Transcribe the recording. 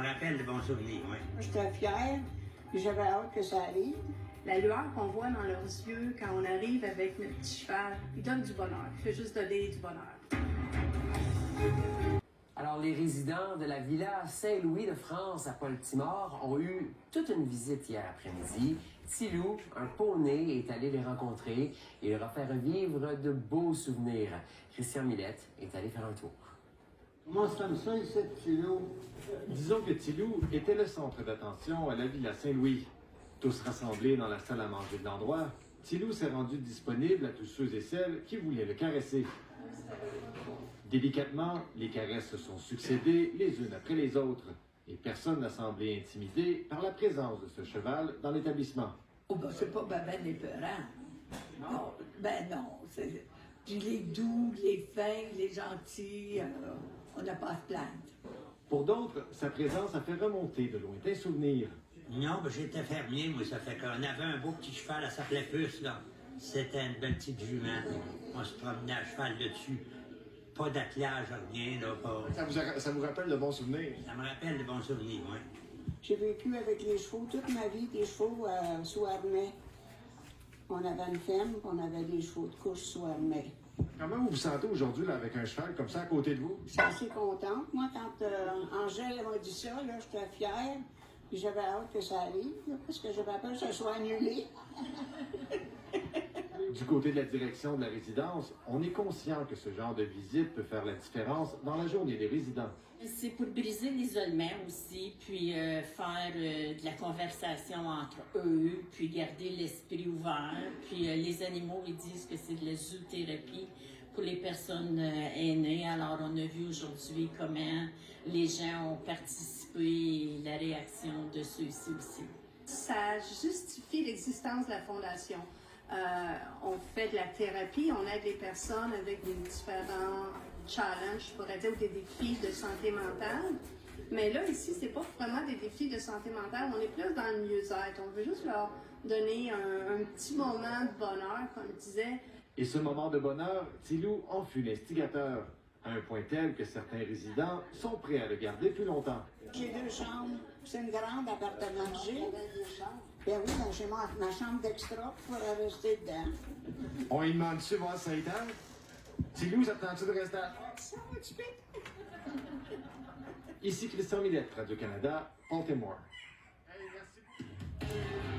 rappelle de bons souvenirs, oui. J'étais fière, puis j'avais hâte que ça arrive. La lueur qu'on voit dans leurs yeux quand on arrive avec notre petit cheval, il donne du bonheur. Il fait juste donner du bonheur. Alors, les résidents de la Villa Saint-Louis de France à Paul-Timor ont eu toute une visite hier après-midi. Tilou, un poney, est allé les rencontrer et leur a fait revivre de beaux souvenirs. Christian Millette est allé faire un tour. Moi, c'est comme ça, ici, Tilou. Disons que Tilou était le centre d'attention à la Villa Saint-Louis. Tous rassemblés dans la salle à manger de l'endroit, Tilou s'est rendu disponible à tous ceux et celles qui voulaient le caresser. Délicatement, les caresses se sont succédées les unes après les autres, et personne n'a semblé intimidé par la présence de ce cheval dans l'établissement. Oh, ben, c'est pas ben épeurant. Non, ben non. Puis les doux, les fins, les gentils, on n'a pas à se plaindre. Pour d'autres, sa présence a fait remonter de lointains souvenirs. Non, ben, j'étais fermier, moi, ça fait qu'on avait un beau petit cheval, elle s'appelait Puce, là. C'était une belle petite jument. On se promenait à cheval dessus. Pas d'attelage, rien, là, pas... Ça vous rappelle de bons souvenirs? Ça me rappelle de bons souvenirs, oui. J'ai vécu avec les chevaux toute ma vie, des chevaux sous armée. On avait une ferme, on avait des chevaux de couche sous armée. Comment vous vous sentez aujourd'hui là, avec un cheval comme ça à côté de vous? Je suis assez contente. Moi, quand Angèle m'a dit ça, là, j'étais fière. Puis j'avais hâte que ça arrive, là, parce que j'avais peur que ça soit annulé. Du côté de la direction de la résidence, on est conscient que ce genre de visite peut faire la différence dans la journée des résidents. C'est pour briser l'isolement aussi, puis faire de la conversation entre eux, puis garder l'esprit ouvert. Puis les animaux, ils disent que c'est de la zoothérapie pour les personnes aînées. Alors, on a vu aujourd'hui comment les gens ont participé et la réaction de ceux-ci aussi. Ça justifie l'existence de la Fondation. On fait de la thérapie, on aide les personnes avec des différents challenges, je pourrais dire, ou des défis de santé mentale. Mais là, ici, c'est pas vraiment des défis de santé mentale, on est plus dans le mieux-être. On veut juste leur donner un petit moment de bonheur, comme je disais. Et ce moment de bonheur, Tilou en fut l'instigateur, à un point tel que certains résidents sont prêts à le garder plus longtemps. J'ai 2 chambres. C'est une grande appartement que j'ai. Ben oui, ben j'ai ma chambre d'extra pour rester dedans. On lui demande-tu voir 5 ans? Tilou, ça te tente-tu de rester à... Ça va, tu peux? Ici Christian Millette, Radio-Canada, Baltimore. Hey, merci.